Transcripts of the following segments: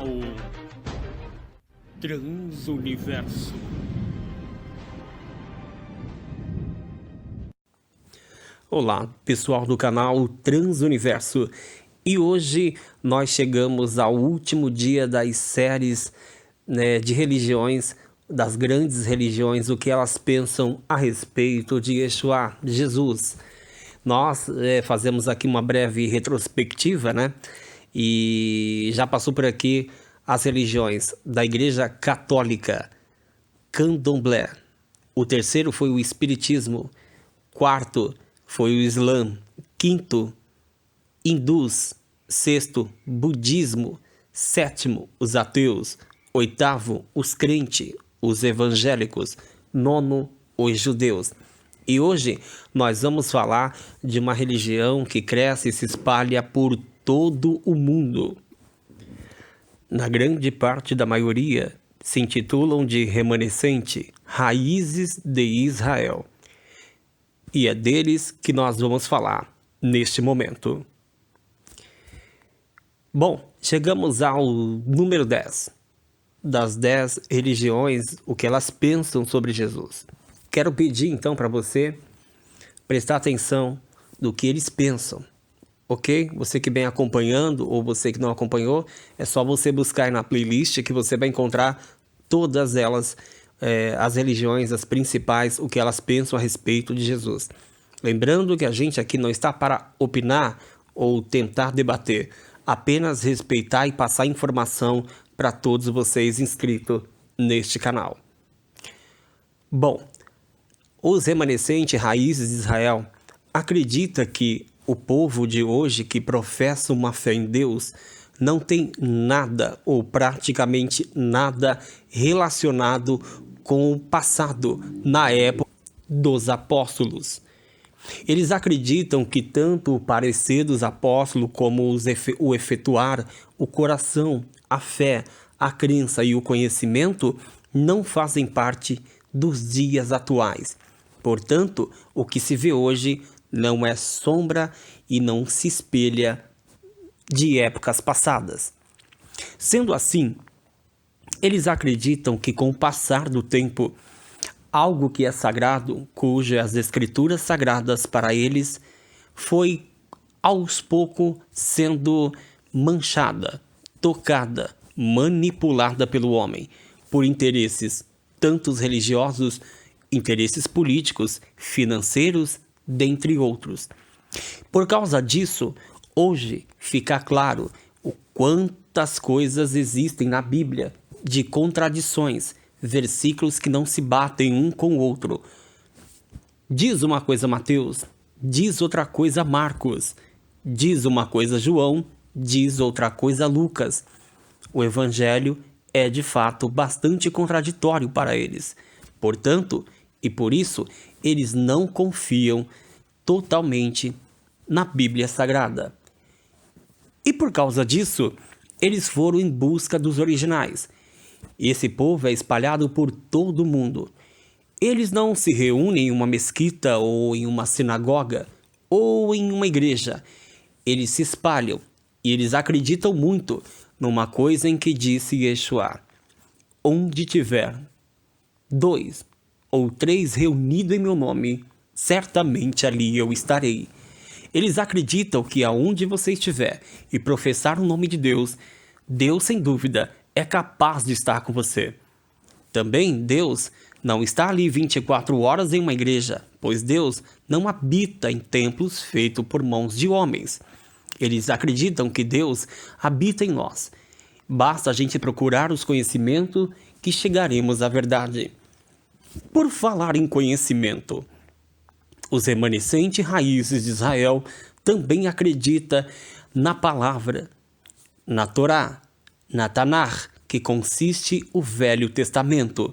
canal Transuniverso. Olá, pessoal do canal Transuniverso. E hoje nós chegamos ao último dia das séries de religiões, das grandes religiões, o que elas pensam a respeito de Yeshua, Jesus. Nós fazemos aqui uma breve retrospectiva, E já passou por aqui as religiões da Igreja Católica, Candomblé. O terceiro foi o Espiritismo. Quarto foi o Islã. Quinto, hindus. Sexto, budismo. Sétimo, os ateus. Oitavo, os crentes, os evangélicos. Nono, os judeus. E hoje nós vamos falar de uma religião que cresce e se espalha por todo o mundo. Na grande parte da maioria, se intitulam de remanescente, raízes de Israel. E é deles que nós vamos falar neste momento. Bom, chegamos ao número 10. Das 10 religiões, o que elas pensam sobre Jesus. Quero pedir então para você prestar atenção do que eles pensam, ok? Você que vem acompanhando ou você que não acompanhou, é só você buscar aí na playlist que você vai encontrar todas elas, as religiões, as principais, o que elas pensam a respeito de Jesus. Lembrando que a gente aqui não está para opinar ou tentar debater, apenas respeitar e passar informação para todos vocês inscritos neste canal. Bom, os remanescentes raízes de Israel acreditam que o povo de hoje que professa uma fé em Deus não tem nada ou praticamente nada relacionado com o passado na época dos apóstolos. Eles acreditam que tanto o parecer dos apóstolos como o efetuar, o coração, a fé, a crença e o conhecimento não fazem parte dos dias atuais. Portanto, o que se vê hoje não é sombra e não se espelha de épocas passadas. Sendo assim, eles acreditam que com o passar do tempo, algo que é sagrado, cujas escrituras sagradas para eles foi aos poucos sendo manchada, tocada, manipulada pelo homem por interesses tanto religiosos, interesses políticos, financeiros, dentre outros. Por causa disso, hoje fica claro o quantas coisas existem na Bíblia de contradições, versículos que não se batem um com o outro. Diz uma coisa Mateus, diz outra coisa Marcos, diz uma coisa João, diz outra coisa Lucas. O Evangelho é de fato bastante contraditório para eles. Portanto, e por isso, eles não confiam totalmente na Bíblia Sagrada. E por causa disso, eles foram em busca dos originais. Esse povo é espalhado por todo o mundo. Eles não se reúnem em uma mesquita ou em uma sinagoga ou em uma igreja. Eles se espalham e eles acreditam muito numa coisa em que disse Yeshua: onde tiver 2 ou 3 reunidos em meu nome, certamente ali eu estarei. Eles acreditam que aonde você estiver e professar o nome de Deus, Deus sem dúvida é capaz de estar com você. Também Deus não está ali 24 horas em uma igreja, pois Deus não habita em templos feitos por mãos de homens. Eles acreditam que Deus habita em nós. Basta a gente procurar os conhecimentos que chegaremos à verdade. Por falar em conhecimento, os remanescentes raízes de Israel também acreditam na palavra, na Torá, na Tanakh, que consiste o Velho Testamento.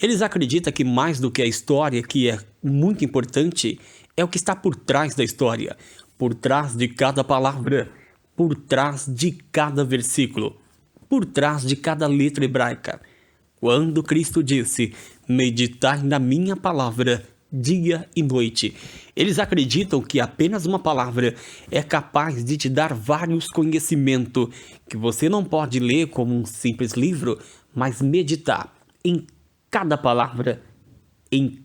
Eles acreditam que mais do que a história, que é muito importante, é o que está por trás da história, por trás de cada palavra, por trás de cada versículo, por trás de cada letra hebraica. Quando Cristo disse: meditai na minha palavra dia e noite. Eles acreditam que apenas uma palavra é capaz de te dar vários conhecimentos que você não pode ler como um simples livro, mas meditar em cada palavra, em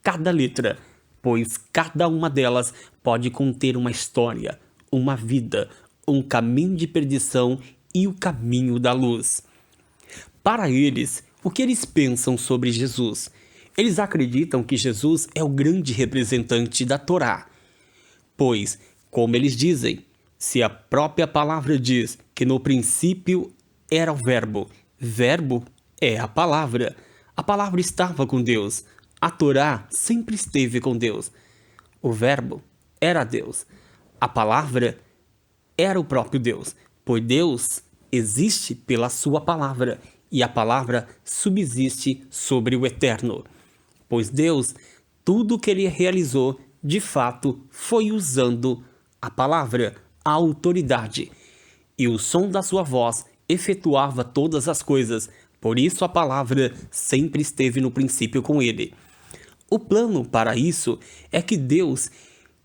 cada letra, pois cada uma delas pode conter uma história, uma vida, um caminho de perdição e o caminho da luz. Para eles, o que eles pensam sobre Jesus? Eles acreditam que Jesus é o grande representante da Torá, pois, como eles dizem, se a própria palavra diz que no princípio era o verbo é a palavra estava com Deus, a Torá sempre esteve com Deus, o verbo era Deus, a palavra era o próprio Deus, pois Deus existe pela sua palavra e a palavra subsiste sobre o eterno. Pois Deus, tudo que ele realizou, de fato, foi usando a palavra, a autoridade. E o som da sua voz efetuava todas as coisas, por isso a palavra sempre esteve no princípio com ele. O plano para isso é que Deus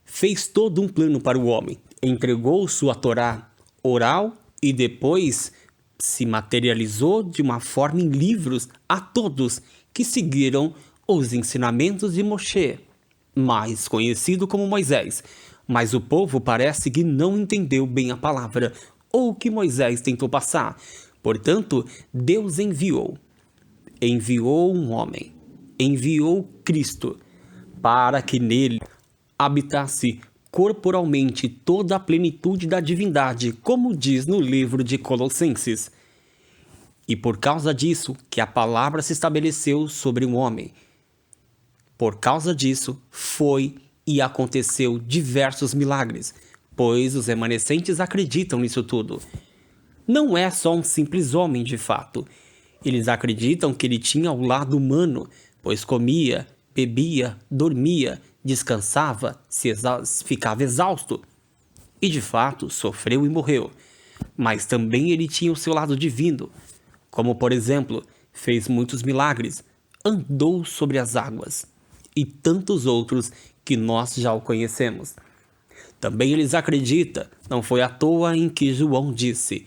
fez todo um plano para o homem, entregou sua Torá oral e depois se materializou de uma forma em livros a todos que seguiram os ensinamentos de Moshe, mais conhecido como Moisés. Mas o povo parece que não entendeu bem a palavra ou o que Moisés tentou passar. Portanto, Deus enviou um homem, enviou Cristo, para que nele habitasse corporalmente toda a plenitude da divindade, como diz no livro de Colossenses. E por causa disso que a palavra se estabeleceu sobre um homem. Por causa disso, foi e aconteceu diversos milagres, pois os remanescentes acreditam nisso tudo. Não é só um simples homem de fato. Eles acreditam que ele tinha o lado humano, pois comia, bebia, dormia, descansava, ficava exausto. E de fato, sofreu e morreu. Mas também ele tinha o seu lado divino, como por exemplo, fez muitos milagres, andou sobre as águas e tantos outros que nós já o conhecemos. Também eles acreditam, não foi à toa em que João disse,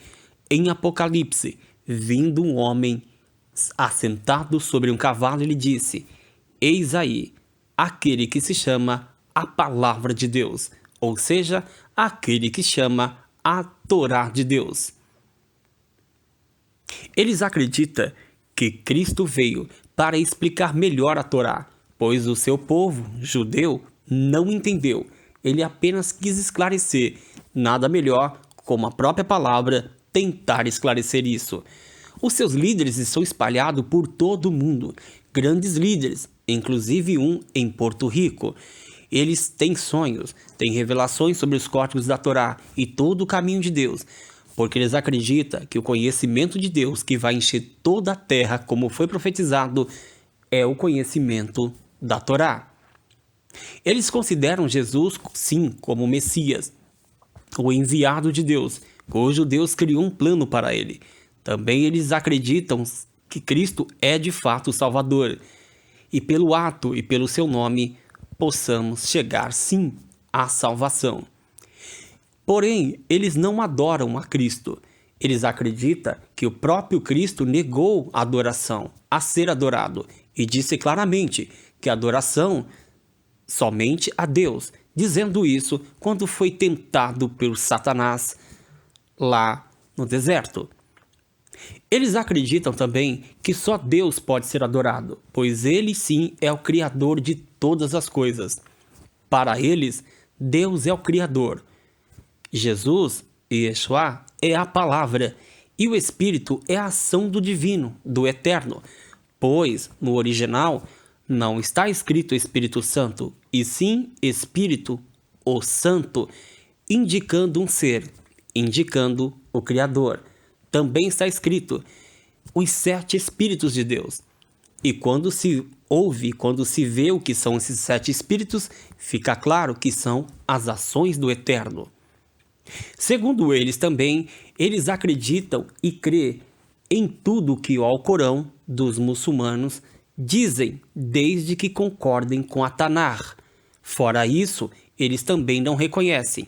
em Apocalipse, vindo um homem assentado sobre um cavalo, ele disse, eis aí, aquele que se chama a Palavra de Deus, ou seja, aquele que chama a Torá de Deus. Eles acreditam que Cristo veio para explicar melhor a Torá, pois o seu povo, judeu, não entendeu. Ele apenas quis esclarecer. Nada melhor, como a própria palavra, tentar esclarecer isso. Os seus líderes estão espalhados por todo o mundo. Grandes líderes, inclusive um em Porto Rico. Eles têm sonhos, têm revelações sobre os códigos da Torá e todo o caminho de Deus, porque eles acreditam que o conhecimento de Deus que vai encher toda a terra, como foi profetizado, é o conhecimento da Torá. Eles consideram Jesus, sim, como o Messias, o enviado de Deus, cujo Deus criou um plano para ele. Também eles acreditam que Cristo é de fato o Salvador, e pelo ato e pelo seu nome, possamos chegar, sim, à salvação. Porém, eles não adoram a Cristo. Eles acreditam que o próprio Cristo negou a adoração, a ser adorado, e disse claramente que a adoração somente a Deus, dizendo isso quando foi tentado por Satanás lá no deserto. Eles acreditam também que só Deus pode ser adorado, pois ele sim é o Criador de todas as coisas. Para eles, Deus é o Criador. Jesus, Yeshua, é a palavra, e o Espírito é a ação do divino, do eterno, pois, no original, não está escrito Espírito Santo, e sim Espírito, o Santo, indicando um ser, indicando o Criador. Também está escrito os 7 Espíritos de Deus. E quando se ouve, quando se vê o que são esses 7 Espíritos, fica claro que são as ações do Eterno. Segundo eles também, eles acreditam e crê em tudo que o Alcorão dos muçulmanos Dizem, desde que concordem com a Tanar. Fora isso, eles também não reconhecem.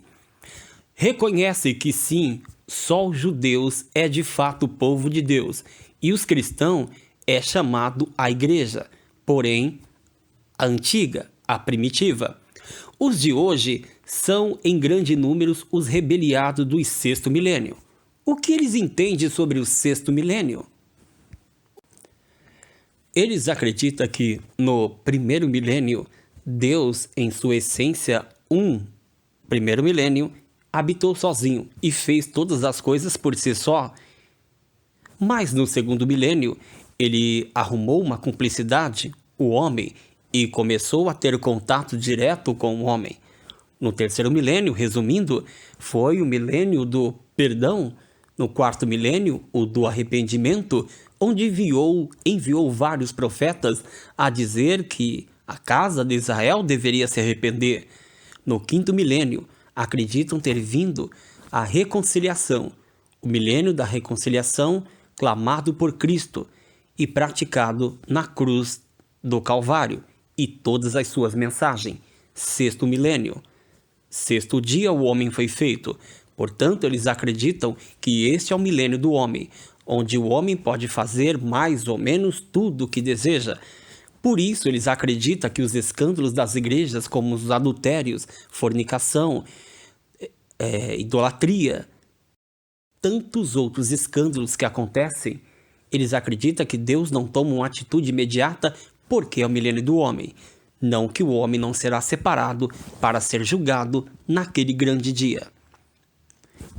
Reconhecem que sim, só os judeus é de fato o povo de Deus, e os cristãos é chamado a igreja, porém a antiga, a primitiva. Os de hoje são em grande número os rebeliados do sexto milênio. O que eles entendem sobre o sexto milênio? Eles acreditam que no primeiro milênio, Deus, em sua essência, primeiro milênio, habitou sozinho e fez todas as coisas por si só. Mas no segundo milênio, ele arrumou uma cumplicidade, o homem, e começou a ter contato direto com o homem. No terceiro milênio, resumindo, foi o milênio do perdão. No quarto milênio, o do arrependimento, onde enviou vários profetas a dizer que a casa de Israel deveria se arrepender. No quinto milênio, acreditam ter vindo a reconciliação, o milênio da reconciliação clamado por Cristo e praticado na cruz do Calvário e todas as suas mensagens. Sexto milênio. Sexto dia o homem foi feito. Portanto, eles acreditam que este é o milênio do homem, onde o homem pode fazer mais ou menos tudo o que deseja. Por isso, eles acreditam que os escândalos das igrejas, como os adultérios, fornicação, idolatria, tantos outros escândalos que acontecem, eles acreditam que Deus não toma uma atitude imediata porque é o milênio do homem. Não que o homem não será separado para ser julgado naquele grande dia.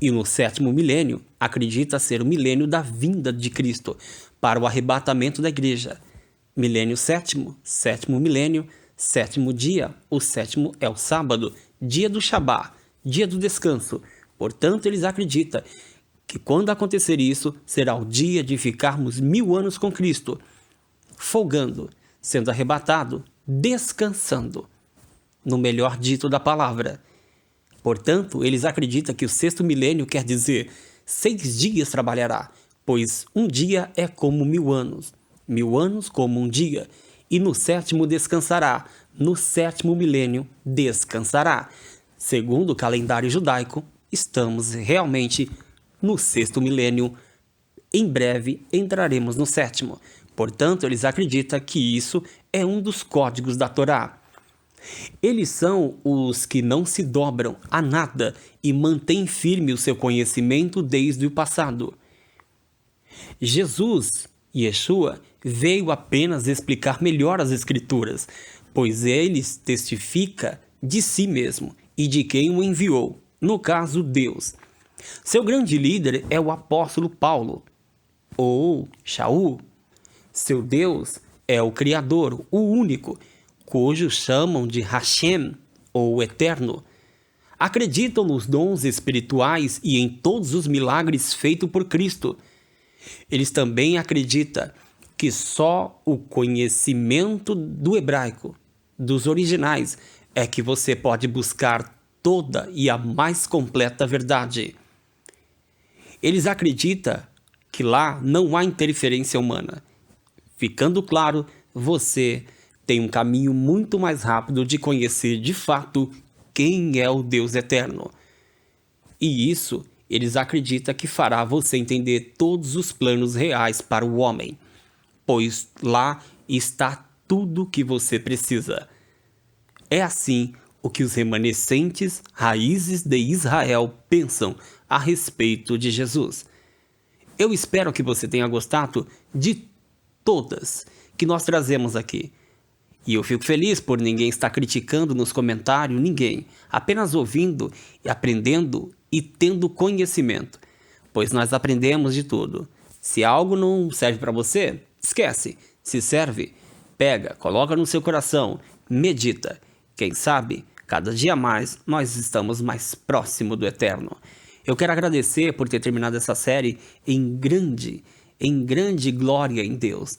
E no sétimo milênio, acredita ser o milênio da vinda de Cristo para o arrebatamento da igreja. Milênio sétimo, sétimo milênio, sétimo dia, o sétimo é o sábado, dia do Shabá, dia do descanso. Portanto, eles acreditam que quando acontecer isso, será o dia de ficarmos 1000 anos com Cristo, folgando, sendo arrebatado, descansando, no melhor dito da palavra. Portanto, eles acreditam que o sexto milênio quer dizer 6 dias trabalhará, pois um dia é como 1000 anos, 1000 anos como um dia, e no sétimo descansará, no sétimo milênio descansará. Segundo o calendário judaico, estamos realmente no sexto milênio, em breve entraremos no sétimo. Portanto, eles acreditam que isso é um dos códigos da Torá. Eles são os que não se dobram a nada e mantêm firme o seu conhecimento desde o passado. Jesus, Yeshua, veio apenas explicar melhor as Escrituras, pois ele testifica de si mesmo e de quem o enviou, no caso Deus. Seu grande líder é o apóstolo Paulo, ou Shaul. Seu Deus é o Criador, o único, cujo chamam de Hashem, ou Eterno. Acreditam nos dons espirituais e em todos os milagres feitos por Cristo. Eles também acreditam que só o conhecimento do hebraico, dos originais, é que você pode buscar toda e a mais completa verdade. Eles acreditam que lá não há interferência humana. Ficando claro, você tem um caminho muito mais rápido de conhecer de fato quem é o Deus eterno. E isso eles acreditam que fará você entender todos os planos reais para o homem, pois lá está tudo o que você precisa. É assim o que os remanescentes raízes de Israel pensam a respeito de Jesus. Eu espero que você tenha gostado de todas que nós trazemos aqui. E eu fico feliz por ninguém estar criticando nos comentários, ninguém. Apenas ouvindo e aprendendo e tendo conhecimento. Pois nós aprendemos de tudo. Se algo não serve para você, esquece. Se serve, pega, coloca no seu coração, medita. Quem sabe, cada dia mais, nós estamos mais próximo do Eterno. Eu quero agradecer por ter terminado essa série em grande glória em Deus.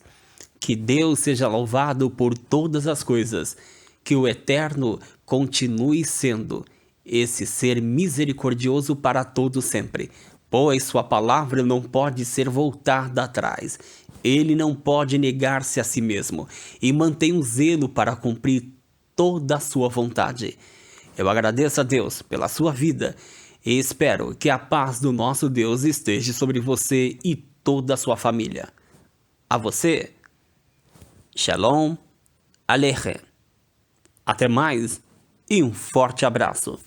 Que Deus seja louvado por todas as coisas. Que o Eterno continue sendo esse ser misericordioso para todos sempre. pois sua palavra não pode ser voltada atrás. Ele não pode negar-se a si mesmo e mantém um zelo para cumprir toda a sua vontade. Eu agradeço a Deus pela sua vida e espero que a paz do nosso Deus esteja sobre você e toda a sua família. A você, Shalom Aleichem. Até mais e um forte abraço.